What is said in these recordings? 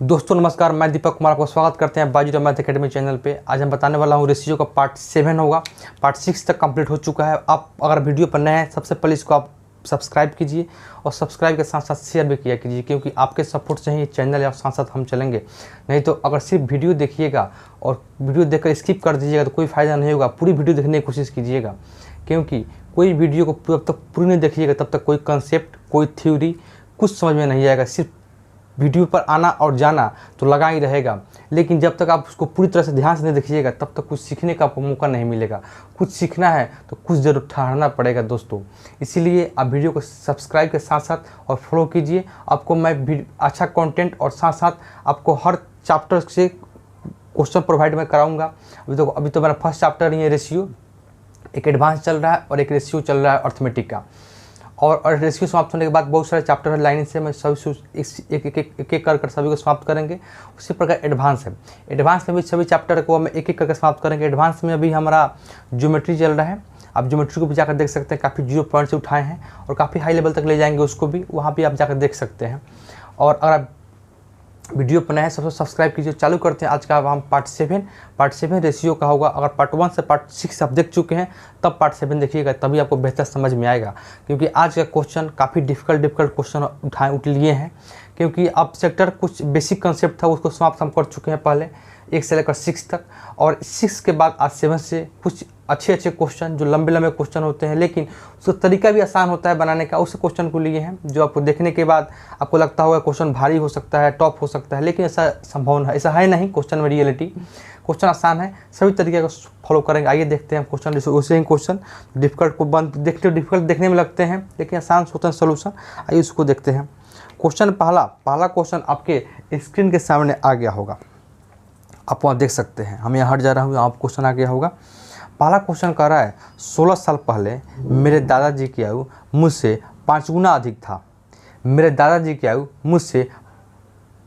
दोस्तों नमस्कार, मैं दीपक कुमार को स्वागत करते हैं बाजू मैथ एकेडमी चैनल पे। आज हम बताने वाला हूँ रेशियो का पार्ट 7 होगा। पार्ट 6 तक कंप्लीट हो चुका है। आप अगर वीडियो पर नए हैं, सबसे पहले इसको आप सब्सक्राइब कीजिए और सब्सक्राइब के साथ साथ शेयर भी किया कीजिए, क्योंकि आपके सपोर्ट से ही चैनल या साथ साथ हम चलेंगे। नहीं तो अगर सिर्फ वीडियो देखिएगा और वीडियो देखकर स्किप कर दीजिएगा तो कोई फ़ायदा नहीं होगा। पूरी वीडियो देखने की कोशिश कीजिएगा, क्योंकि कोई वीडियो को जब तक पूरी नहीं देखिएगा तब तक कोई कंसेप्ट, कोई थ्योरी कुछ समझ में नहीं आएगा। सिर्फ वीडियो पर आना और जाना तो लगा ही रहेगा, लेकिन जब तक आप उसको पूरी तरह से ध्यान से नहीं देखिएगा तब तक कुछ सीखने का आपको मौका नहीं मिलेगा। कुछ सीखना है तो कुछ ज़रूर ठहरना पड़ेगा दोस्तों। इसीलिए आप वीडियो को सब्सक्राइब के साथ साथ और फॉलो कीजिए। आपको मैं अच्छा कंटेंट और साथ साथ आपको हर चैप्टर से क्वेश्चन प्रोवाइड मैं कराऊंगा। अभी तो मेरा फर्स्ट चैप्टर ही है रेशियो, एक एडवांस चल रहा है और एक रेशियो चल रहा है अर्थमेटिक का। और रेशियो समाप्त होने के बाद बहुत सारे चैप्टर है लाइन से, मैं सभी एक कर सभी को समाप्त करेंगे। उसी प्रकार एडवांस है, एडवांस में भी सभी चैप्टर को हम एक करके समाप्त करेंगे। एडवांस में अभी हमारा ज्योमेट्री चल रहा है। आप ज्योमेट्री को भी जाकर देख सकते हैं, काफ़ी 0 पॉइंट से उठाए हैं और काफ़ी हाई लेवल तक ले जाएंगे उसको भी, वहाँ भी आप जाकर देख सकते हैं। और अगर आप वीडियो पर नए हैं सबसे सब्सक्राइब कीजिए। चालू करते हैं आज का हम पार्ट 7 रेशियो का होगा। अगर पार्ट 1 से पार्ट 6 आप देख चुके हैं तब पार्ट 7 देखिएगा, तभी आपको बेहतर समझ में आएगा। क्योंकि आज का क्वेश्चन काफ़ी डिफ़िकल्ट क्वेश्चन उठ लिए हैं, क्योंकि अब सेक्टर कुछ बेसिक कंसेप्ट था उसको समाप्त हम कर चुके हैं पहले 1 से लेकर 6 तक। और 6 के बाद आज 7 से कुछ अच्छे क्वेश्चन जो लंबे क्वेश्चन होते हैं, लेकिन उसका तरीका भी आसान होता है बनाने का, उस क्वेश्चन को लिए हैं जो आपको देखने के बाद आपको लगता होगा क्वेश्चन भारी हो सकता है, टॉप हो सकता है, लेकिन ऐसा संभव है, ऐसा है नहीं। क्वेश्चन में रियलिटी क्वेश्चन आसान है, सभी तरीके को फॉलो करेंगे। आइए देखते हैं क्वेश्चन। वैसे ही क्वेश्चन डिफिकल्ट को डिफिकल्ट देखने में लगते हैं, लेकिन आसान होता है सोल्यूशन। आइए उसको देखते हैं। क्वेश्चन पहला क्वेश्चन आपके स्क्रीन के सामने आ गया होगा, आप वहाँ देख सकते हैं। हम यहाँ हट जा रहा हूँ, आप क्वेश्चन आ गया होगा। पहला क्वेश्चन कह रहा है 16 साल पहले मेरे दादाजी की आयु मुझसे 5 गुना अधिक था। मेरे दादाजी की आयु मुझसे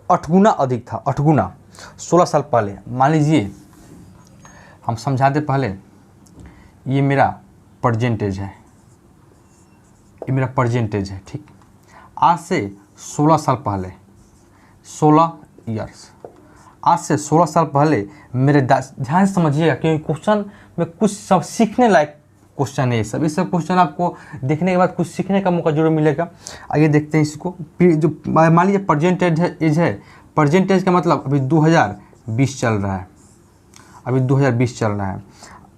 8 गुना अधिक था, 8 गुना। 16 साल पहले, मान लीजिए हम समझा दें पहले, ये मेरा परसेंटेज है, ये मेरा परसेंटेज है, ठीक। आज से 16 साल पहले, 16 ईयर्स, आज से 16 साल पहले मेरे ध्यान से समझिएगा, क्योंकि क्वेश्चन में कुछ सब सीखने लायक क्वेश्चन है। ये सब क्वेश्चन आपको देखने के बाद कुछ सीखने का मौका जरूर मिलेगा। आइए देखते हैं इसको। जो मान लीजिए परसेंटेज है, परसेंटेज का मतलब अभी 2020 चल रहा है, अभी 2020 चल रहा है।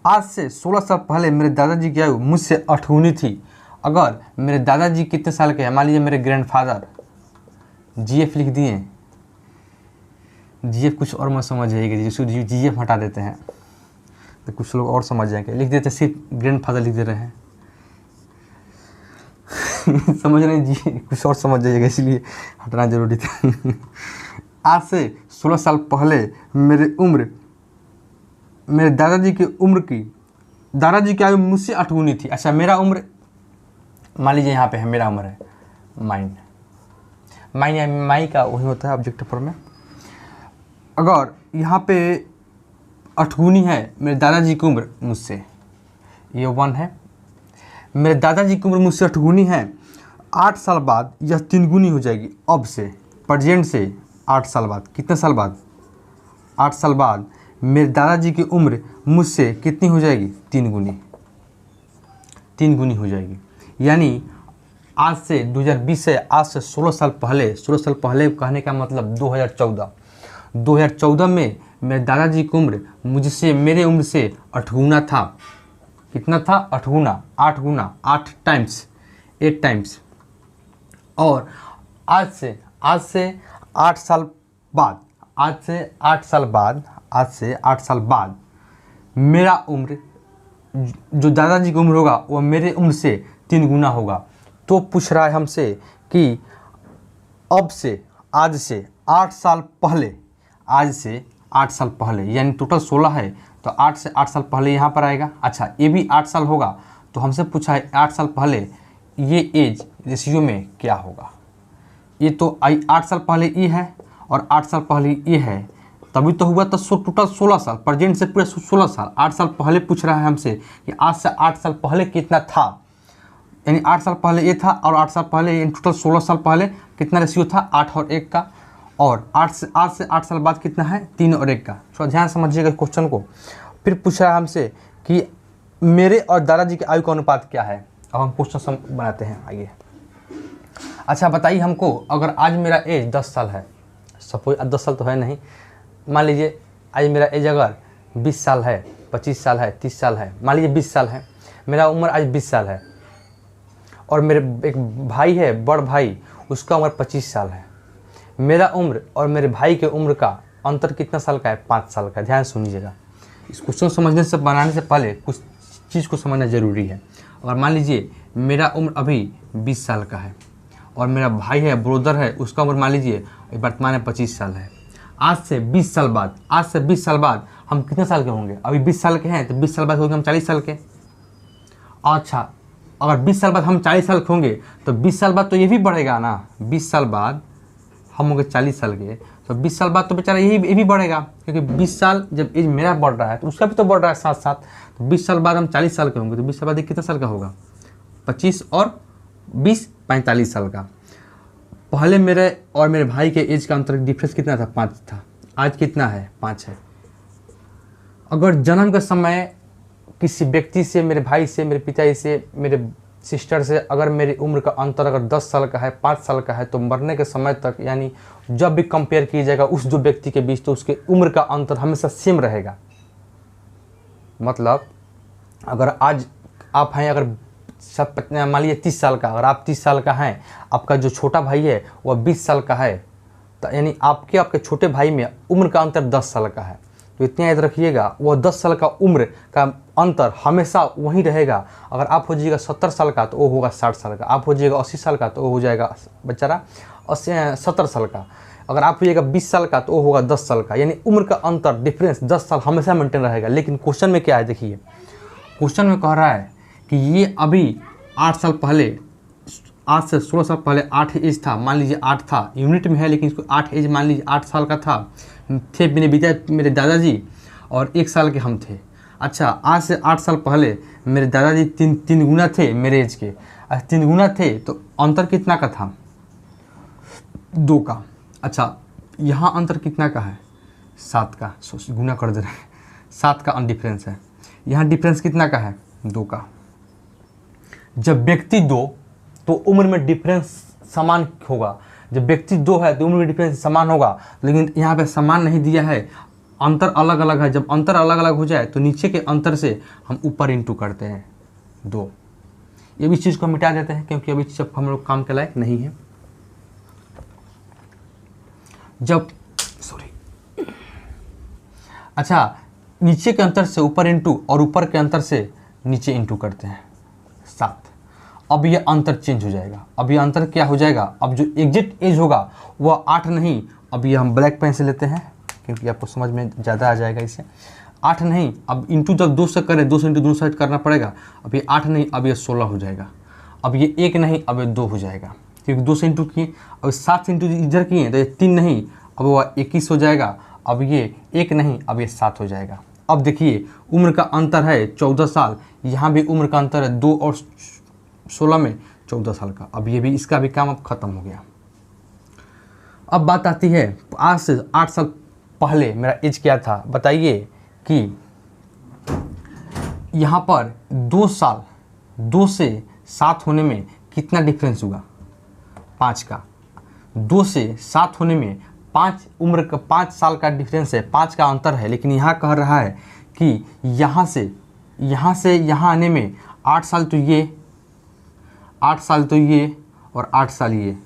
आज से 16 साल पहले मेरे दादाजी की आयु मुझसे 8 गुनी थी। अगर मेरे दादाजी कितने साल के हैं, मान लीजिए मेरे ग्रैंडफादर, GF लिख दिए, GF कुछ और मत समझ जाएगी, जिसको GF हटा देते हैं तो कुछ लोग और समझ जाएंगे, लिख देते सिर्फ ग्रैंडफादर लिख दे रहे हैं समझ रहे हैं जी, कुछ और समझ जाइएगा, इसलिए हटाना जरूरी था आज से 16 साल पहले मेरे दादाजी की उम्र की, दादाजी की आयु मुझसे 8 गुनी थी। अच्छा, मेरा उम्र मान लीजिए यहाँ पे है, मेरा उम्र है माई का वही होता है ऑब्जेक्ट पर में। अगर यहाँ पे 8 गुनी है मेरे दादाजी की उम्र मुझसे, ये 1 है। मेरे दादाजी की उम्र मुझसे 8 गुनी है। 8 साल बाद यह 3 गुनी हो जाएगी। अब से, प्रेजेंट से 8 साल बाद, कितने साल बाद, 8 साल बाद मेरे दादाजी की उम्र मुझसे कितनी हो जाएगी, 3 गुनी, 3 गुनी हो जाएगी। यानी आज से 2020 है, आज से 16 साल पहले, 16 साल पहले कहने का मतलब 2014 में मेरे दादाजी की उम्र मुझसे, मेरे उम्र से 8 गुना था। कितना था, 8 गुना, 8 गुना, 8 टाइम्स, 8 टाइम्स। और आज से 8 साल बाद, आज से 8 साल बाद मेरा उम्र, जो दादाजी की उम्र होगा वो मेरे उम्र से 3 गुना होगा। तो पूछ रहा है हमसे कि अब से, आज से 8 साल पहले, आज से 8 साल पहले, यानी टोटल 16 है तो 8 से 8 साल पहले यहाँ पर आएगा। अच्छा, ये भी 8 साल होगा, तो हमसे पूछा है 8 साल पहले ये एज रेशियो में क्या होगा। ये तो 8 साल पहले ये है और 8 साल पहले ये है, तभी तो हुआ तो टोटल 16 साल, प्रेजेंट से पूरे 16 साल। 8 साल पहले पूछ रहा है हमसे कि आज से 8 साल पहले कितना था, यानी 8 साल पहले ये था और 8 साल पहले, यानी टोटल 16 साल पहले कितना रेशियो था, 8 और 1 का। और 8 साल बाद कितना है 3 और 1 का। थोड़ा ध्यान समझिएगा क्वेश्चन को। फिर पूछ रहा है हमसे कि मेरे और दादाजी के आयु का अनुपात क्या है। अब हम क्वेश्चन बनाते हैं, आइए। अच्छा बताइए हमको, अगर आज मेरा एज 10 साल है, सपोज 10 साल तो है नहीं, मान लीजिए आज मेरा एज अगर 20 साल है, 25 साल है, 30 साल है, मान लीजिए 20 साल है, मेरा उम्र आज 20 साल है, और मेरे एक भाई है, बड़ भाई, उसका उम्र 25 साल है। मेरा उम्र और मेरे भाई के उम्र का अंतर कितना साल का है? 5 साल का। ध्यान सुनिएगा, इस क्वेश्चन समझने से बनाने से पहले कुछ चीज़ को समझना ज़रूरी है। और मान लीजिए मेरा उम्र अभी 20 साल का है और मेरा भाई है, ब्रोदर है, उसका उम्र मान लीजिए वर्तमान में 25 साल है। आज से 20 साल बाद हम कितने साल के होंगे? अभी 20 साल के हैं तो 20 साल बाद होंगे हम 40 साल के। अच्छा, अगर 20 साल बाद हम 40 साल के होंगे तो 20 साल बाद तो ये भी बढ़ेगा ना। 20 साल बाद हम होंगे 40 साल के, तो 20 साल बाद तो बेचारा ये भी बढ़ेगा, क्योंकि 20 साल जब एज मेरा बढ़ रहा है तो उसका भी तो बढ़ रहा है साथ साथ। तो 20 साल बाद हम 40 साल के होंगे तो 20 साल बाद कितना साल का होगा? 25 और 20 45 साल का। पहले मेरे और मेरे भाई के एज का अंतर डिफरेंस कितना था? 5 था। आज कितना है? 5 है। अगर जन्म के समय किसी व्यक्ति से, मेरे भाई से, मेरे पिताजी से, मेरे सिस्टर से अगर मेरी उम्र का अंतर अगर 10 साल का है, 5 साल का है, तो मरने के समय तक, यानी जब भी कंपेयर किया जाएगा उस दो व्यक्ति के बीच, तो उसके उम्र का अंतर हमेशा सेम रहेगा। मतलब अगर आज आप हैं, अगर सब मान लीजिए 30 साल का, अगर आप 30 साल का हैं, आपका जो छोटा भाई है वह 20 साल का है, तो यानी आपके छोटे भाई में उम्र का अंतर 10 साल का है। तो इतना याद रखिएगा, वह 10 साल का उम्र का अंतर हमेशा वहीं रहेगा। अगर आप हो जाइएगा 70 साल का तो वो होगा 60 साल का, आप हो जाइएगा 80 साल का तो वो हो जाएगा बेचारा 70 साल का, अगर आप होइएगा 20 साल का तो वो होगा 10 साल का। यानी उम्र का अंतर डिफरेंस 10 साल हमेशा मेंटेन रहेगा। लेकिन क्वेश्चन में क्या है, देखिए क्वेश्चन में कह रहा है कि ये अभी 8 साल पहले, आज से 16 साल पहले 8 एज था, मान लीजिए 8 था, यूनिट में है लेकिन इसको 8 एज मान लीजिए 8 साल का था, थे मेरे दादाजी, और 1 साल के हम थे। अच्छा, आज से 8 साल पहले मेरे दादाजी तीन गुना थे मेरे एज के, 3 गुना थे, तो अंतर कितना का था? 2 का। अच्छा, यहाँ अंतर कितना का है? 7 का, गुना कर दे रहे हैं, 7 का डिफरेंस है। यहाँ डिफरेंस कितना का है? 2 का। जब व्यक्ति 2 तो उम्र में डिफरेंस समान होगा, जब व्यक्ति 2 है तो उम्र में डिफरेंस समान होगा, लेकिन यहाँ पे समान नहीं दिया है, अंतर अलग अलग है। जब अंतर अलग अलग हो जाए तो नीचे के अंतर से हम ऊपर इंटू करते हैं 2। ये भी चीज़ को मिटा देते हैं क्योंकि अभी चीज़ हम लोग काम के लायक नहीं है। अच्छा, नीचे के अंतर से ऊपर इंटू और ऊपर के अंतर से नीचे इंटू करते हैं 7। अब ये अंतर चेंज हो जाएगा। अब ये अंतर क्या हो जाएगा? अब जो एग्जैक्ट एज होगा वह 8 नहीं, अब ये हम ब्लैक पेन से लेते हैं क्योंकि आपको समझ में ज़्यादा आ जाएगा इससे। 8 नहीं, अब इंटू जब 2 से करें, 2 से इंटू 2 साइड करना पड़ेगा। अब ये 8 नहीं, अब ये 16 हो जाएगा। अब ये 1 नहीं, अब ये 2 हो जाएगा क्योंकि 2 से इंटू किए। अब 7 से इंटू इधर किए तो ये 3 नहीं, अब वह 21 हो जाएगा। अब ये 1 नहीं, अब ये 7 हो जाएगा। अब देखिए उम्र का अंतर है 14 साल, यहाँ भी उम्र का अंतर है 2 और 16 में 14 साल का। अब ये भी, इसका भी काम अब ख़त्म हो गया। अब बात आती है, आज से 8 साल पहले मेरा एज क्या था? बताइए कि यहाँ पर 2 साल, 2 से 7 होने में कितना डिफरेंस हुआ? 5 का। 2 से 7 होने में 5 उम्र का 5 साल का डिफरेंस है, 5 का अंतर है। लेकिन यहाँ कह रहा है कि यहाँ से यहाँ आने में 8 साल तो ये, 8 साल तो ये, और 8 साल ये,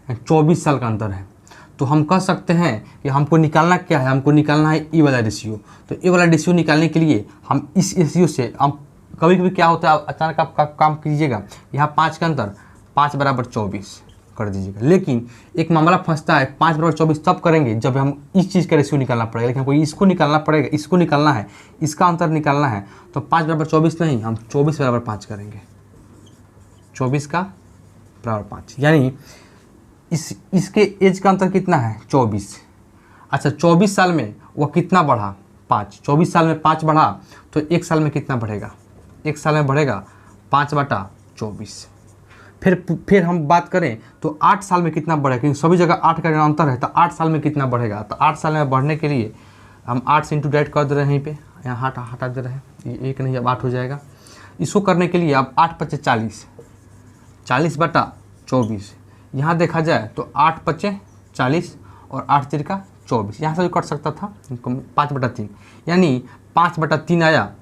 24 साल का अंतर है। तो हम कह सकते हैं कि हमको निकालना क्या है? हमको निकालना है ई वाला रेशियो। तो ई वाला रेशियो निकालने के लिए हम इस रेशियो से, हम कभी कभी क्या होता है, अचानक आप काम कीजिएगा, यहाँ 5 का अंतर, 5 बराबर 24 कर दीजिएगा। लेकिन एक मामला फंसता है, 5 बराबर 24 तब करेंगे जब हम इस चीज़ का रेशियो निकालना पड़ेगा। लेकिन हमको इसको निकालना पड़ेगा, इसको निकालना है, इसका अंतर निकालना है। तो 5 बराबर 24 नहीं, हम 24 बराबर 5 करेंगे। 24 का बराबर 5, यानी इसके एज का अंतर कितना है? 24। अच्छा, 24 साल में वह कितना बढ़ा? 5। 24 साल में 5 बढ़ा तो 1 साल में कितना बढ़ेगा? 1 साल में बढ़ेगा 5/24। फिर हम बात करें तो 8 साल में कितना बढ़ेगा, क्योंकि सभी जगह 8 का अंतर है, तो 8 साल में कितना बढ़ेगा। तो 8 साल में बढ़ने के लिए हम 8 से इंटू डाइट कर दे रहे हैं, यहीं पे यहाँ हटा दे रहे हैं, ये 1 नहीं अब 8 हो जाएगा। इसको करने के लिए अब 8 पचे 40, 40/24। यहाँ देखा जाए तो 8 पचे 40 और 8 तिरका 24, यहाँ से भी कट सकता था 5/3, यानी 5/3 आया।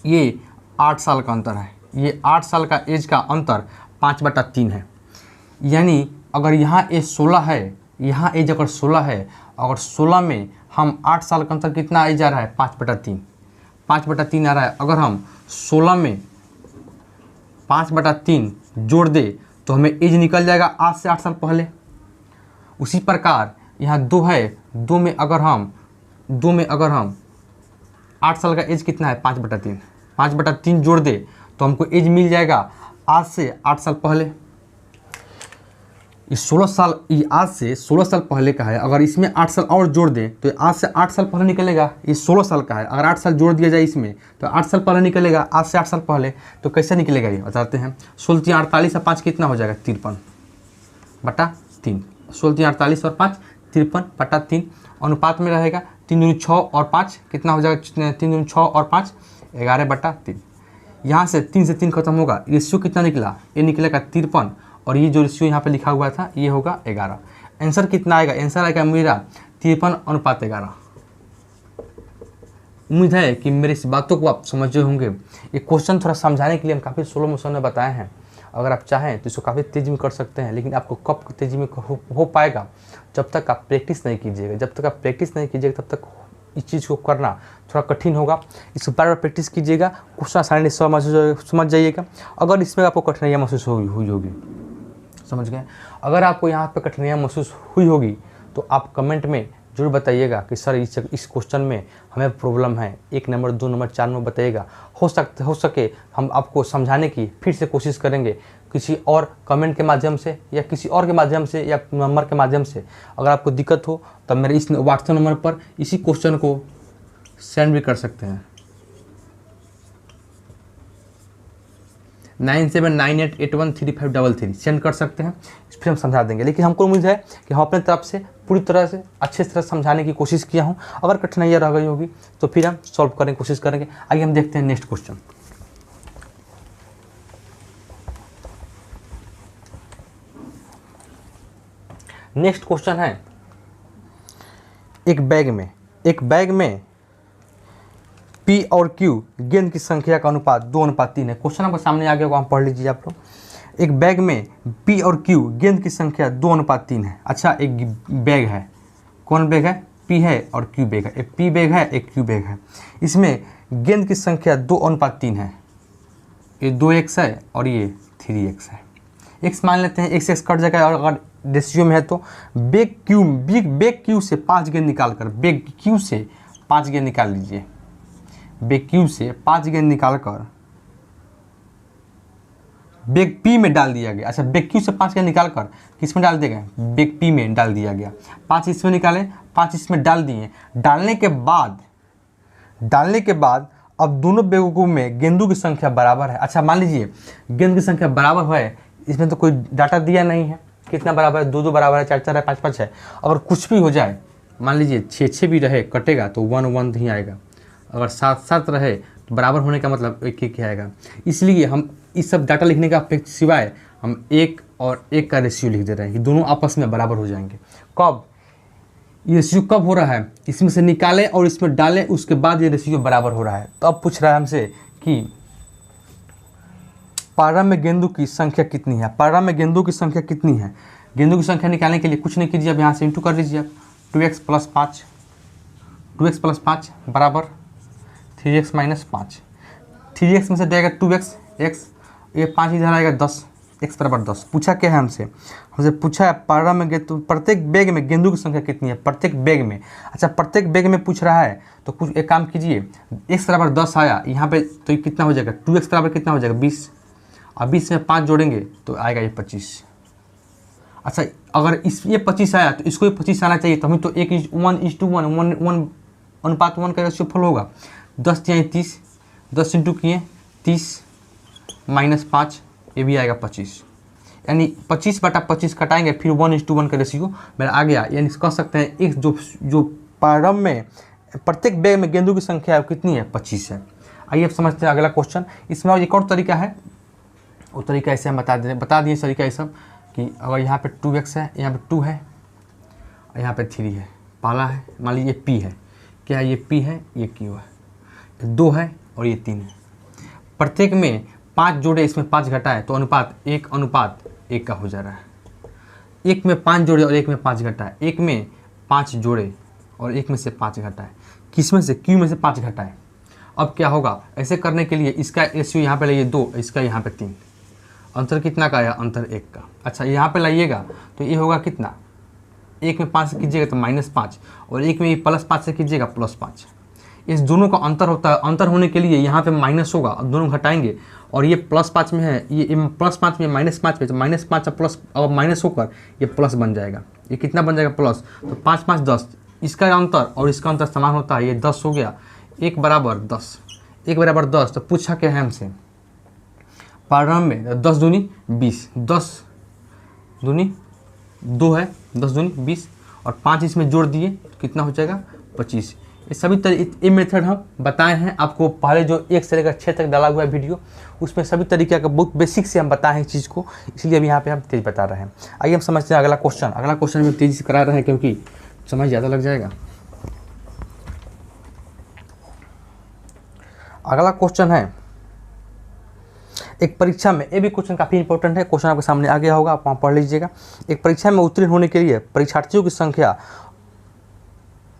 ये 8 साल का अंतर है, ये 8 साल का एज का अंतर 5/3 है। यानी अगर यहाँ एज 16 है, यहाँ एज अगर 16 है, अगर 16 में हम 8 साल का अंतर कितना एज आ रहा है 5/3, 5/3 आ रहा है। अगर हम 16 में 5/3 जोड़ दे तो हमें एज निकल जाएगा आज से 8 साल पहले। उसी प्रकार यहाँ 2 है, 2 में अगर हम 8 साल का एज कितना है 5/3, 5/3 जोड़ दे तो हमको एज मिल जाएगा आज से 8 साल पहले। इस 16 साल, ये आज से 16 साल पहले का है, अगर इसमें 8 साल और जोड़ दें तो आज से 8 साल पहले निकलेगा। ये 16 साल का है, अगर 8 साल जोड़ दिया जाए इसमें तो 8 साल पहले निकलेगा, आज से 8 साल पहले। तो कैसे निकलेगा ये बताते हैं। 16 48 और 5 कितना हो जाएगा 53/3, 16 48 और 5 53/3 अनुपात में रहेगा। 3 दूनी 6 और 5 कितना हो जाएगा, 3 दूनी 6 और 5 11/3। यहाँ से 3 से 3 खत्म होगा, रेशियो कितना निकला, ये निकलेगा 53, और ये जो रेशियो यहाँ पे लिखा हुआ था ये होगा 11। आंसर कितना आएगा, आंसर आएगा मेरा 53/11। उम्मीद है कि मेरी इस बातों को आप समझे होंगे। ये क्वेश्चन थोड़ा समझाने के लिए हम काफ़ी स्लो मोशन में बताए हैं। अगर आप चाहें तो इसको काफ़ी तेज़ी में कर सकते हैं, लेकिन आपको कब तेज़ी में हो पाएगा, जब तक आप प्रैक्टिस नहीं कीजिएगा। जब तक आप प्रैक्टिस नहीं कीजिएगा तब तक इस चीज़ को करना थोड़ा कठिन होगा। इसको बार बार प्रैक्टिस कीजिएगा, क्वेश्चन आसानी से समझ जाइएगा। अगर इसमें आपको कठिनाइयाँ महसूस हुई होगी, समझ गए, अगर आपको यहाँ पे कठिनाइयाँ महसूस हुई होगी तो आप कमेंट में जरूर बताइएगा कि सर इस क्वेश्चन में हमें प्रॉब्लम है, 1 नंबर 2 नंबर 4 नंबर बताइएगा। हो सके हम आपको समझाने की फिर से कोशिश करेंगे किसी और कमेंट के माध्यम से या किसी और के माध्यम से या नंबर के माध्यम से। अगर आपको दिक्कत हो तब मेरे इस व्हाट्सएप नंबर पर इसी क्वेश्चन को सेंड भी कर सकते हैं, 9798813533 सेंड कर सकते हैं, फिर हम समझा देंगे। लेकिन हमको उम्मीद है कि हम अपने तरफ से पूरी तरह से अच्छे तरह समझाने की कोशिश किया हूँ। अगर कठिनाइयाँ रह गई होगी तो फिर हम सॉल्व करने की कोशिश करेंगे। आइए हम देखते हैं नेक्स्ट क्वेश्चन। नेक्स्ट क्वेश्चन है, एक बैग में P और Q गेंद की संख्या का अनुपात 2:3 है। क्वेश्चन आपको सामने आ गया होगा, हम पढ़ लीजिए आप लोग। एक बैग में P और Q गेंद की संख्या 2:3 है। अच्छा, एक बैग है, कौन बैग है, P है और Q बैग है। एक P बैग है, एक Q बैग है। इसमें गेंद की संख्या 2:3 है। ये 2x है और ये 3x है। x मान लेते हैं, x कट जाएगा, और अगर रेशियो में है तो बैग Q से 5 गेंद निकाल कर, बैग Q से 5 गेंद निकाल लीजिए। बैग Q से 5 गेंद निकाल कर बैग P में डाल दिया गया। अच्छा, बैग Q से 5 गेंद निकाल कर किस में डाल दिया गया, बैग P में डाल दिया गया। 5 इसमें निकाले, 5 इसमें डाल दिए। डालने के बाद अब दोनों बैगों में गेंदों की संख्या बराबर है। अच्छा, मान लीजिए गेंद की संख्या बराबर है, इसमें तो कोई डाटा दिया नहीं है कितना बराबर है, 2 बराबर है, 4 है, 5 है। अगर कुछ भी हो जाए, मान लीजिए 6 भी रहे, कटेगा तो 1 ही आएगा। अगर 7 रहे तो बराबर होने का मतलब 1 आएगा। इसलिए हम इस सब डाटा लिखने का सिवाय हम 1 और 1 का रेशियो लिख दे रहे हैं कि दोनों आपस में बराबर हो जाएंगे। कब ये रेशियो कब हो रहा है, इसमें से निकालें और इसमें डालें, उसके बाद ये रेशियो बराबर हो रहा है। तो अब पूछ रहा है हमसे कि प्रारंभ में गेंदों की संख्या कितनी है। प्रारंभ में गेंदों की संख्या कितनी है, गेंदों की संख्या निकालने के लिए कुछ नहीं कीजिए, अब यहाँ से इंटू कर लीजिए आप। 2x + 5, 2x + 5 बराबर 3x - 5। 3x में से जाएगा 2x, x, ये 5 इधर आएगा 10, x = 10। पूछा क्या है हमसे पूछा है प्रारंभ में तो प्रत्येक बैग में गेंदों की संख्या कितनी है, प्रत्येक बैग में। अच्छा, प्रत्येक बैग में पूछ रहा है तो कुछ एक काम कीजिए, x = 10 आया यहाँ पे तो ये कितना हो जाएगा, 2x = कितना हो जाएगा 20, और 20 में 5 जोड़ेंगे तो आएगा ये 25। अच्छा, अगर ये 25 आया तो इसको भी 25 आना चाहिए, तभी तो 1:1 अनुपात 1 का रेशियो फॉलो होगा। 10 × 30, 10 इंटू किए 30 - 5 ये भी आएगा 25, यानी 25/25 कटाएंगे, फिर 1:1 का रेशियो मेरा आ गया। यानी कह सकते हैं एक जो प्रारंभ में प्रत्येक बैग में गेंदों की संख्या है कितनी है, 25 है। आइए अब समझते हैं अगला क्वेश्चन। इसमें और एक और तरीका है, वो तरीका ऐसे हम बता दिए तरीका ये सब कि अगर यहाँ पे 2x है, यहाँ पे 2 है, यहाँ पे 3 है, पहला है, मान लीजिए p है, क्या है, ये p है, ये q है, 2 है और ये 3 है। प्रत्येक में 5 जोड़े, इसमें 5 घटा है, तो अनुपात 1:1 का हो जा रहा है। एक में 5 जोड़े और एक में 5 घटा है, एक में 5 जोड़े और एक में से 5 घटा है, किस में से, q में से 5 घटा है। अब क्या होगा, ऐसे करने के लिए इसका रेशियो यहाँ पे लाइए 2, इसका यहाँ पे 3, अंतर कितना का आया, अंतर 1 का। अच्छा यहाँ पे लाइएगा तो ये होगा कितना, 1 में 5 से कीजिएगा तो -5 और 1 में +5 से कीजिएगा +5। इस दोनों का अंतर होता है, अंतर होने के लिए यहाँ पे माइनस होगा, अब दोनों घटाएंगे और ये +5 में है, ये +5 में -5 में, तो -5 और प्लस, अब माइनस होकर ये प्लस बन जाएगा। ये कितना बन जाएगा, प्लस, तो 5 5 10, इसका अंतर और इसका अंतर समान होता है, ये 10 हो गया, 1 = 10, 1 = 10। तो पूछा क्या है हमसे, प्रारंभ में 10 दूनी 20, 10 दूनी 2 है, 10 दूनी 20 और 5 इसमें जोड़ दिए, कितना हो जाएगा, 25। ये सभी ये मेथड हम बताए हैं आपको, पहले जो 1 से लेकर 6 तक डाला हुआ है वीडियो, उसमें सभी तरीके का बहुत बेसिक से हम बताए हैं इस चीज़ को, इसलिए अभी यहाँ पे हम तेज बता रहे हैं। आइए हम समझते हैं अगला क्वेश्चन। अगला क्वेश्चन में तेज़ी से करा रहे हैं क्योंकि समय ज़्यादा लग जाएगा। अगला क्वेश्चन है, एक परीक्षा में, ये भी क्वेश्चन काफ़ी इंपॉर्टेंट है, क्वेश्चन आपके सामने आ गया होगा, आप वहाँ पढ़ लीजिएगा। एक परीक्षा में उत्तीर्ण होने के लिए परीक्षार्थियों की संख्या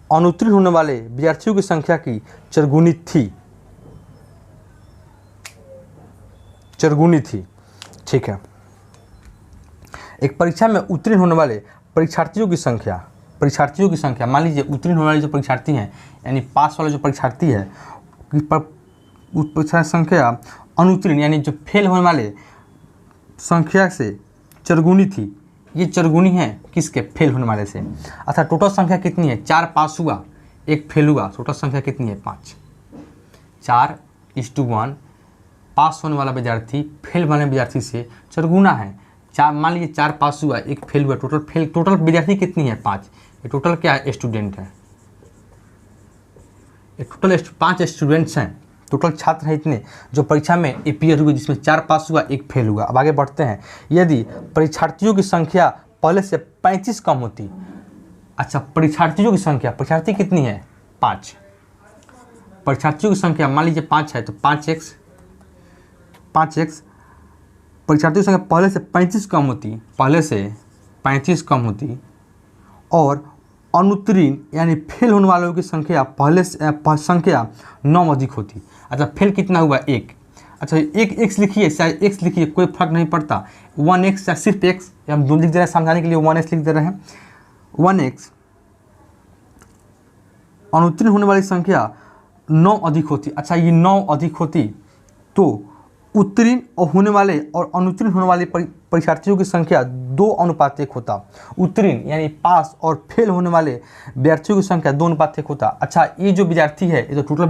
अनुत्तीर्ण होने वाले विद्यार्थियों की संख्या की चरगुनी थी, ठीक है। एक परीक्षा में उत्तीर्ण होने वाले परीक्षार्थियों की संख्या, मान लीजिए उत्तीर्ण होने वाले जो परीक्षार्थी हैं, यानी पास वाले जो परीक्षार्थी है, परीक्षा संख्या अनुत्तीर्ण यानी जो फेल होने वाले संख्या से चरगुनी थी। ये चरगुनी है किसके, फेल होने वाले से। अच्छा टोटल संख्या कितनी है, 4 पास हुआ, 1 फेल हुआ, टोटल संख्या कितनी है, 5। 4:1 पास होने वाला विद्यार्थी फेल वाले विद्यार्थी से चरगुना है। 4, मान लीजिए 4 पास हुआ, 1 फेल हुआ, टोटल विद्यार्थी कितनी है, 5। ये टोटल क्या है, स्टूडेंट है, ये टोटल 5 स्टूडेंट्स हैं, टोटल छात्र हैं इतने जो परीक्षा में अपीयर हुए, जिसमें 4 पास हुआ, 1 फेल हुआ। अब आगे बढ़ते हैं, यदि परीक्षार्थियों की संख्या पहले से 35 कम होती। अच्छा परीक्षार्थियों की संख्या, परीक्षार्थी कितनी है, 5, परीक्षार्थियों की संख्या मान लीजिए 5 है, तो 5x परीक्षार्थियों की संख्या पहले से 35 कम होती, और अनुत्तीर्ण यानी फेल होने वालों की संख्या पहले से संख्या 9 अधिक होती। अच्छा फेल कितना हुआ, 1। अच्छा एक x लिखिए, चाहे x लिखिए, कोई फर्क नहीं पड़ता, 1x या सिर्फ x, हम दो लिख दे रहे हैं समझाने के लिए, 1x लिख दे रहे हैं। 1x अनुत्तीर्ण होने वाली संख्या 9 अधिक होती। अच्छा ये 9 अधिक होती तो उत्तीर्ण होने वाले और अनुत्तीर्ण होने वाले परीक्षार्थियों की संख्या 2:1 होता। उत्तीर्ण यानी पास और फेल होने वाले विद्यार्थियों की संख्या 2:1 होता। अच्छा ये जो विद्यार्थी है, ये तो टोटल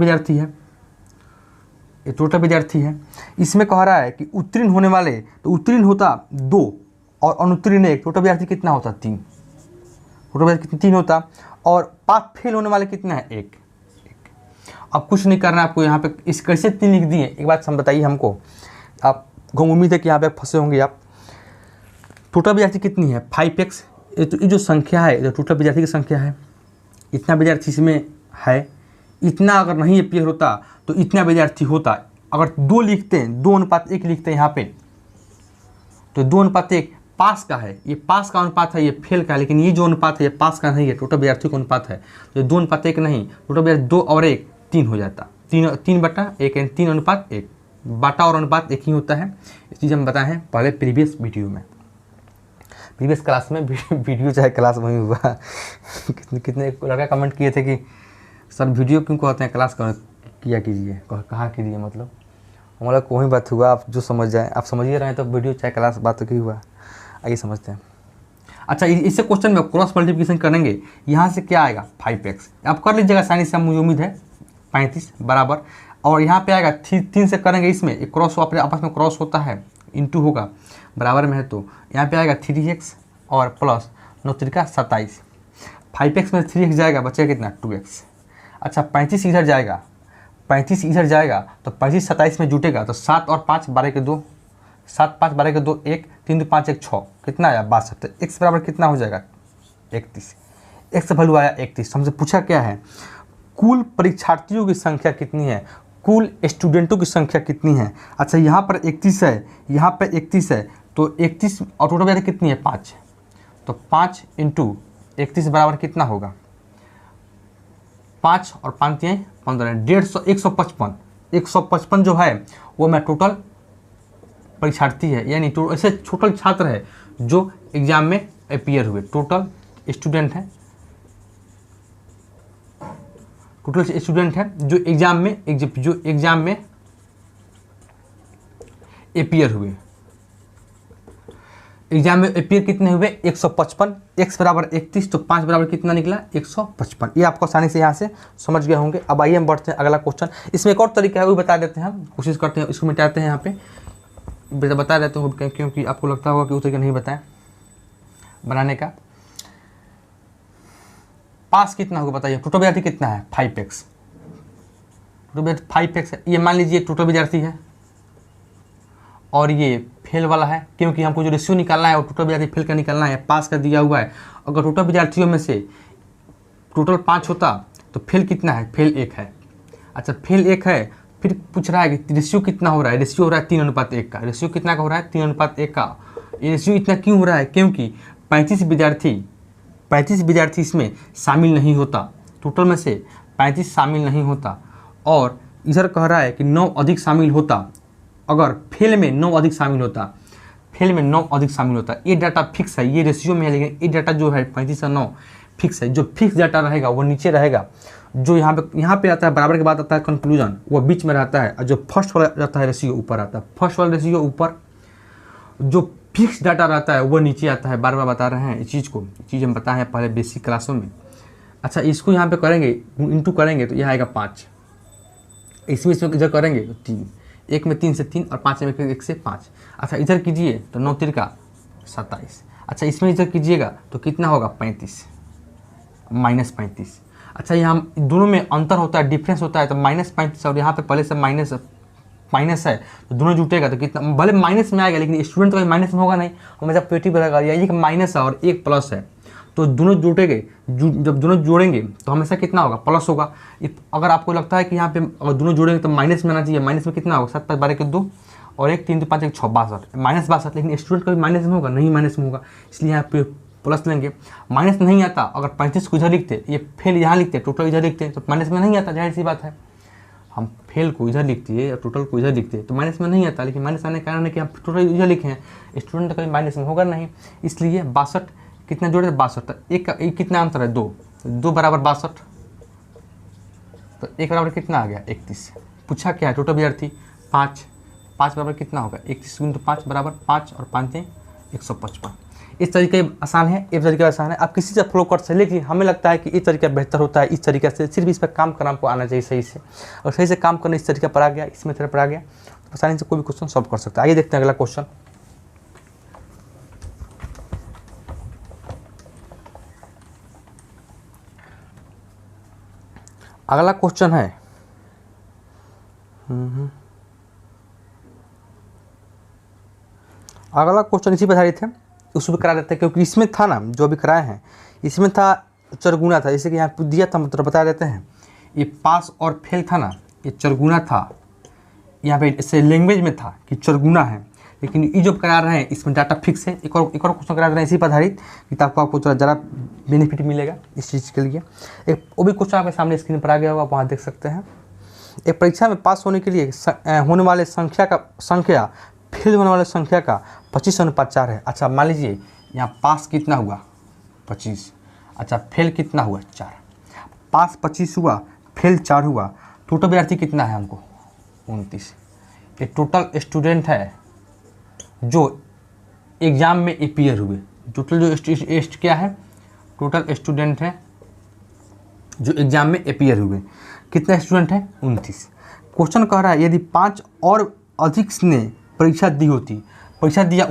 विद्यार्थी है, इसमें कह रहा है कि उत्तीर्ण होने वाले, तो उत्तीर्ण होता 2 और अनुत्तीर्ण 1, टोटल विद्यार्थी कितना होता, 3, टोटल विद्यार्थी 3 होता। और पास फेल होने वाले कितना है, 1। अब कुछ नहीं करना है आपको, यहाँ पे इस कैसे 3 लिख दिए, एक बात बताइए हमको, आप उम्मीद है कि यहाँ पे फंसे होंगे आप। टोटल विद्यार्थी कितनी है, 5x, ये जो संख्या है, ये टोटल विद्यार्थी की संख्या है, इतना विद्यार्थी इसमें है, इतना अगर नहीं अपीयर होता तो इतना विद्यार्थी होता। अगर 2 लिखते हैं, 2:1 लिखते हैं यहाँ पे, तो 2:1 पास का है, ये पास का अनुपात है, ये फेल का है, लेकिन ये जो अनुपात है ये पास का नहीं है, टोटल विद्यार्थियों का अनुपात है, तो 2:1 नहीं, टोटल विद्यार्थी 2 और 1 3 हो जाता, 3/1 3:1, बाटा और अनुपात एक ही होता है। इस चीज़ हम बताए हैं पहले प्रीवियस वीडियो में, प्रीवियस क्लास में, वीडियो चाहे क्लास वहीं हुआ। कितने लड़का कमेंट किए थे कि सर वीडियो क्यों कहते हैं, क्लास किया कीजिए, कहा कीजिए, मतलब हमारा कोई बात हुआ, आप जो समझ जाए, आप समझिए रहे हैं तो वीडियो चाहे क्लास बात तो क्यों हुआ। आइए समझते हैं। अच्छा इससे क्वेश्चन में क्रॉस मल्टीप्लिकेशन करेंगे, यहाँ से क्या आएगा, 5x, आप कर लीजिएगा आसानी से, मुझे उम्मीद है 35 बराबर, और यहाँ पे आएगा 3 से करेंगे, इसमें एक क्रॉस अपने आपस में क्रॉस होता है, इंटू होगा बराबर में है तो यहाँ पे आएगा 3x और प्लस 9 त्रिका 27, 5x में 3x जाएगा, बचेगा कितना 2x। अच्छा 35 इधर जाएगा, 35 इधर जाएगा तो 35 27 में जुटेगा तो 7 और 5 12 के 2, 7 5 12 के 2 1, 3 2 5 1 6, कितना आया 62। तो x बराबर कितना हो जाएगा 31, x वैल्यू आया 31। हमसे पूछा क्या है, कुल परीक्षार्थियों की संख्या कितनी है, कुल स्टूडेंटों की संख्या कितनी है। अच्छा यहाँ पर 31 है, यहाँ पर 31 है तो 31 और टोटल वैल्यू कितनी है 5, तो 5 इंटू 31 बराबर कितना होगा 5 और 5 हैं 15, 155, 155 जो है वो मैं टोटल परीक्षार्थी है, यानी ऐसे टोटल छात्र है जो एग्जाम में अपीयर हुए, टोटल स्टूडेंट है, टोटल स्टूडेंट है जो एग्जाम में अपीयर हुए। एग्जाम में अपीयर कितने हुए 155, x बराबर 31 तो 5 बराबर कितना निकला 155। ये आपको आसानी से यहाँ से समझ गए होंगे। अब आइए हम बढ़ते हैं अगला क्वेश्चन। इसमें एक और तरीका है वो बता देते हैं, हम कोशिश करते हैं इसको मिटाते हैं, यहाँ पे बता देते हैं क्योंकि आपको लगता होगा कि वो तरीका नहीं बताया बनाने का। पास कितना होगा बताइए, टोटल विद्यार्थी कितना है 5x, टोटल विद्यार्थी 5x है। ये मान लीजिए टोटल विद्यार्थी है और ये फेल वाला है, क्योंकि हमको जो रेशियो निकालना है वो टोटल विद्यार्थी फेल का निकालना है, पास का दिया हुआ है। अगर टोटल विद्यार्थियों में से टोटल 5 होता तो फेल कितना है, फेल 1 है। अच्छा फेल 1 है, फिर पूछ रहा है कि रेशियो कितना हो रहा है, रेशियो हो रहा है 3:1 का। रेशियो कितना का हो रहा है 3:1 का। ये रेशियो इतना क्यों हो रहा है, क्योंकि 35 विद्यार्थी इसमें शामिल नहीं होता, टोटल में से 35 शामिल नहीं होता। और इधर कह रहा है कि 9 अधिक शामिल होता, अगर फेल में 9 अधिक शामिल होता, फेल में 9 अधिक शामिल होता। ये डाटा फिक्स है, ये रेशियो में है, लेकिन ये डाटा जो है 35 और 9 फिक्स है। जो फिक्स डाटा रहेगा वो नीचे रहेगा, जो यहाँ पे आता है बराबर के बाद आता है कंक्लूजन, वो बीच में रहता है, और जो फर्स्ट वाला रहता है रेशियो ऊपर आता है। फर्स्ट वाला रेशियो ऊपर, जो फिक्स डाटा रहता है वो नीचे आता है। बार बार बता रहे हैं इस चीज़ हम बताए हैं पहले बेसिक क्लासों में। अच्छा इसको यहाँ पे करेंगे इंटू करेंगे तो यह आएगा 5, इसमें इधर करेंगे तो 3, 1 में 3 से 3 और 5 में 1 से 5। अच्छा इधर कीजिए तो 9 त्रिका 27। अच्छा इसमें इधर कीजिएगा तो कितना होगा 35, -35। अच्छा यहाँ दोनों में अंतर होता है, डिफरेंस होता है, तो -35 और यहाँ पे पहले से माइनस है तो दोनों जुटेगा तो कितना, भले माइनस में आएगा लेकिन स्टूडेंट तो माइनस में होगा नहीं, हमेशा पॉजिटिव रहेगा। या एक माइनस है और एक प्लस है तो दोनों जुटेंगे, जब दोनों जोड़ेंगे तो हमेशा कितना होगा प्लस होगा। अगर आपको लगता है कि यहाँ पे अगर दोनों जोड़ेंगे तो माइनस में आना चाहिए, माइनस में कितना होगा 7 5 12 के 2 और 1 3 2 5 1 6 62, -62। लेकिन स्टूडेंट कभी माइनस में होगा नहीं, माइनस में होगा, इसलिए यहाँ पे प्लस लेंगे। माइनस नहीं आता, अगर 35 को इधर लिखते, ये फेल यहाँ लिखते, टोटल इधर लिखते तो माइनस में नहीं आता, जाहिर सी बात है। हम फेल को इधर लिखते हैं या टोटल को इधर लिखते हैं तो माइनस में नहीं आता, लेकिन माइनस आने के कारण है कि हम टोटल इधर लिखे हैं, स्टूडेंट कभी माइनस में होगा नहीं। इसलिए 62 कितना जोड़े 62, एक कितना अंतर है 2 बराबर 62, तो 1 बराबर कितना आ गया 31। पूछा क्या है टोटल विद्यार्थी 5 बराबर कितना होगा 31 × 5 बराबर 5 और 5 155। इस तरीके आसान है, इस तरीका आसान है, आप किसी से फॉलो कर सकते हैं, लेकिन हमें लगता है कि इस तरीका बेहतर होता है। इस तरीके से सिर्फ इस पर काम करना आपको आना चाहिए सही से, और सही से काम करना इस तरीके पर आ गया, इस मेथड पर आ गया तो आसानी से कोई भी क्वेश्चन सॉल्व कर सकता है। आइए देखते हैं अगला क्वेश्चन। अगला क्वेश्चन है अगला क्वेश्चन इसी पर आधारित है, उसको भी करा देते हैं, क्योंकि इसमें था ना जो भी कराए हैं इसमें था चरगुना था, जैसे कि यहाँ दिया था मतलब बता देते हैं। ये पास और फेल था ना, ये चरगुना था, यहाँ पे इससे लैंग्वेज में था कि चरगुना है, लेकिन ये जो करा रहे हैं इसमें डाटा फिक्स है। एक और क्वेश्चन करा रहे हैं इसी पर आधारित, किताब को आपको ज़रा बेनिफिट मिलेगा इस चीज़ के लिए। एक वो भी क्वेश्चन आपके सामने स्क्रीन पर आ गया होगा, आप वहाँ देख सकते हैं। एक परीक्षा में पास होने के लिए होने वाले संख्या फेल होने वाले संख्या का 25:4 है। अच्छा मान लीजिए यहाँ पास कितना हुआ 25, अच्छा फेल कितना हुआ 4, पास 25 हुआ, फेल 4 हुआ, टोटल विद्यार्थी कितना है हमको 29। ये टोटल स्टूडेंट है जो एग्ज़ाम में अपीयर हुए, टोटल जो क्या है टोटल स्टूडेंट है जो एग्ज़ाम में अपीयर हुए। कितने स्टूडेंट हैं 29। क्वेश्चन कह रहा है यदि 5 और अधिक ने परीक्षा दी होती परीक्षा दिया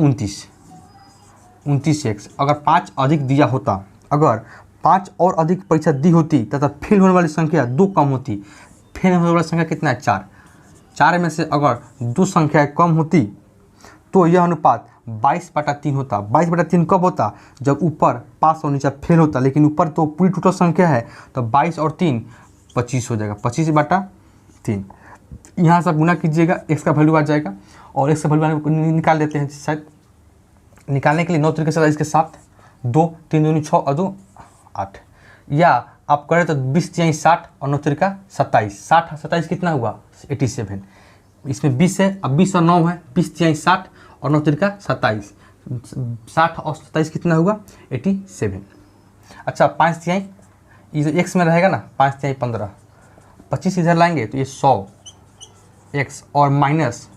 29x, अगर 5 अधिक दिया होता, अगर 5 और अधिक परीक्षा दी होती तथा फेल होने वाली संख्या 2 कम होती। फेल होने वाली संख्या कितना है? 4। 4 में से अगर 2 संख्याएँ कम होती तो यह अनुपात 22/3 होता। 22/3 कब होता? जब ऊपर पास और नीचे फेल होता, लेकिन ऊपर तो पूरी टोटल संख्या है, तो 22 और 3 25 हो जाएगा। 25/3 यहाँ से गुना कीजिएगा, x का वैल्यू आ जाएगा और x का वैल्यू निकाल देते हैं। शायद निकालने के लिए 9 तरीके से इसके साथ 2 3 दूनी 6 और 2 8, या आप करें तो 20 तिहाई 60 और 9 तरीका 27। 60 27 कितना हुआ? 87। इसमें 20 है, अब 20 और 9 है, 20 तिहाई 60 और 9 तरीका 27। 60 और 27 कितना हुआ? 87। अच्छा 5 तिहाई ये एक्स में रहेगा ना, 5 तिहाई 15, 25 इधर लाएंगे तो ये 100 एक्स और -50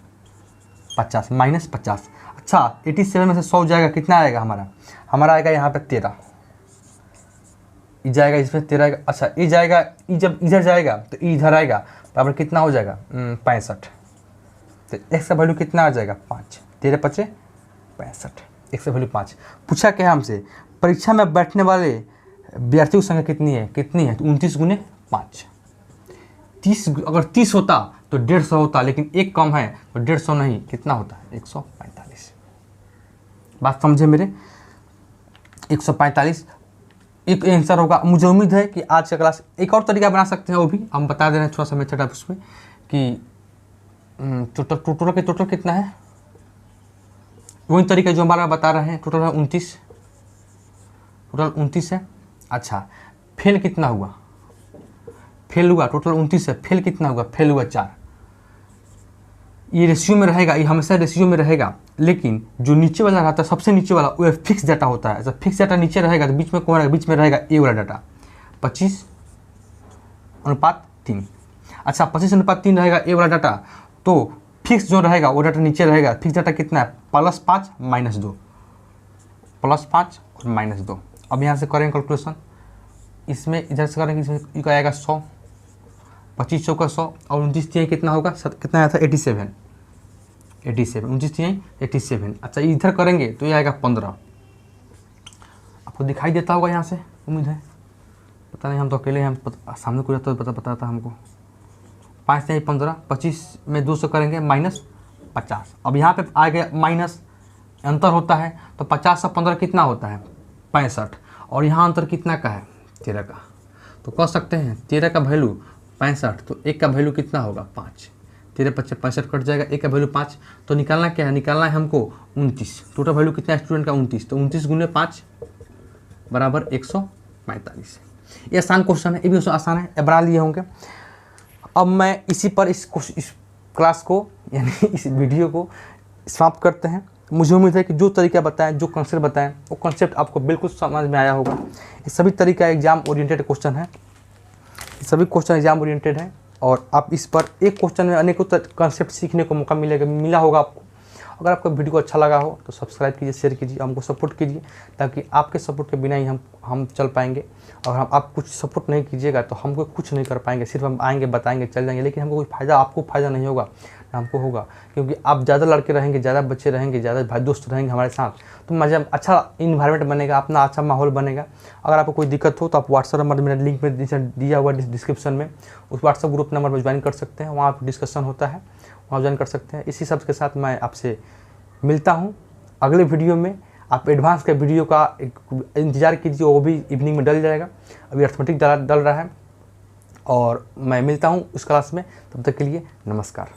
-50। अच्छा 87 में से 100 जाएगा, कितना आएगा हमारा? हमारा आएगा यहाँ पे 13, ये जाएगा इसमें 13 आएगा। अच्छा ये जाएगा, ये जब इधर जाएगा तो ये इधर आएगा, बराबर कितना हो जाएगा? 65। तो एक्स का वैल्यू कितना आ जाएगा? 5। 13 × 5 = 65। एक्स का वैल्यू 5। पूछा क्या है हमसे? परीक्षा में बैठने वाले विद्यार्थियों की संख्या कितनी है? कितनी है? तो 29 × 5। 30, अगर 30 होता तो 150 होता, लेकिन एक कम है तो 150 नहीं, कितना होता है? 145। बात समझे मेरे? 145 एक आंसर होगा। मुझे उम्मीद है कि आज का क्लास एक और तरीका बना सकते हैं, वो भी हम बता दे रहे हैं, थोड़ा सा मेथड आप उसमें कि टोटल कितना है, वही तरीका जो हमारा बता रहे हैं। टोटल है 29, टोटल 29 है। अच्छा फेल कितना हुआ? फेल हुआ टोटल 29 है, फेल कितना हुआ? फेल हुआ 4। ये रेशियो में रहेगा, ये हमेशा रेशियो में रहेगा, लेकिन जो नीचे वाला रहता है, सबसे नीचे वाला, वो फिक्स डाटा होता है। जब फिक्स डाटा नीचे रहेगा तो बीच में कौन रहेगा? बीच में रहेगा ए वाला डाटा, 25:3। अच्छा 25:3 रहेगा ए वाला डाटा, तो फिक्स जो रहेगा वो डाटा नीचे रहेगा। फिक्स डाटा कितना है? +5 -2, +5 और -2। अब यहाँ से करेंगे कैलकुलेशन, इसमें इधर से करेंगे, इसमें आएगा 100, 25 का 100 और 29 तिहाई कितना होगा? कितना आया था? 87। 29 तिहाई 87। अच्छा इधर करेंगे तो ये आएगा 15। आपको दिखाई देता होगा यहाँ से, उम्मीद है। पता नहीं, हम तो अकेले हैं, सामने को रहता तो पता था हमको। 5 तिहाई 15, 25 में 200 करेंगे -50। अब यहाँ पे आ गया माइनस, अंतर होता है, तो 50 और 15 कितना होता है? 65। और यहाँ अंतर कितना का है? 13 का। तो कह सकते हैं 13 का वैल्यू 65, तो 1 का वैल्यू कितना होगा? 5। 13 × 5 = 65 कट जाएगा, 1 का वैल्यू 5। तो निकालना क्या है? निकालना है हमको 29। टोटल वैल्यू कितना है स्टूडेंट का? 29। तो 29 × 5 = 145। ये आसान क्वेश्चन है, ये भी आसान है, बना लिए होंगे। अब मैं इसी पर इस क्लास को, यानी इस वीडियो को समाप्त करते हैं। मुझे उम्मीद है कि जो तरीका बताएं, जो कॉन्सेप्ट बताएं, वो कॉन्सेप्ट आपको बिल्कुल समझ में आया होगा। ये सभी तरीका एग्जाम ओरिएंटेड क्वेश्चन है, सभी क्वेश्चन एग्जाम ओरिएंटेड है, और आप इस पर एक क्वेश्चन में अनेकों कॉन्सेप्ट सीखने को मौका मिला होगा आपको। अगर आपको वीडियो को अच्छा लगा हो तो सब्सक्राइब कीजिए, शेयर कीजिए, हमको सपोर्ट कीजिए, ताकि आपके सपोर्ट के बिना ही हम चल पाएंगे। और आप कुछ सपोर्ट नहीं कीजिएगा तो हमको कुछ नहीं कर पाएंगे। सिर्फ हम आएंगे, बताएंगे, चल जाएंगे, लेकिन हमको कोई फ़ायदा, आपको फ़ायदा नहीं होगा, ना हमको होगा। क्योंकि आप ज़्यादा लड़के रहेंगे, ज़्यादा बच्चे रहेंगे, ज़्यादा भाई दोस्त रहेंगे हमारे साथ, तो मज़ा, अच्छा इन्वायरमेंट बनेगा, अपना अच्छा माहौल बनेगा। अगर आपको कोई दिक्कत हो तो आप व्हाट्सएप नंबर मेरा लिंक में दिया हुआ डिस्क्रिप्शन में, उस व्हाट्सएप ग्रुप नंबर पर ज्वाइन कर सकते हैं। वहाँ पर डिस्कशन होता है, वहाँ ज्वाइन कर सकते हैं। इसी सब के साथ मैं आपसे मिलता हूँ अगले वीडियो में। आप एडवांस के वीडियो का इंतज़ार कीजिए, वो भी इवनिंग में डल जाएगा। अभी अर्थमेटिक डल रहा है, और मैं मिलता हूँ उस क्लास में। तब तक के लिए नमस्कार।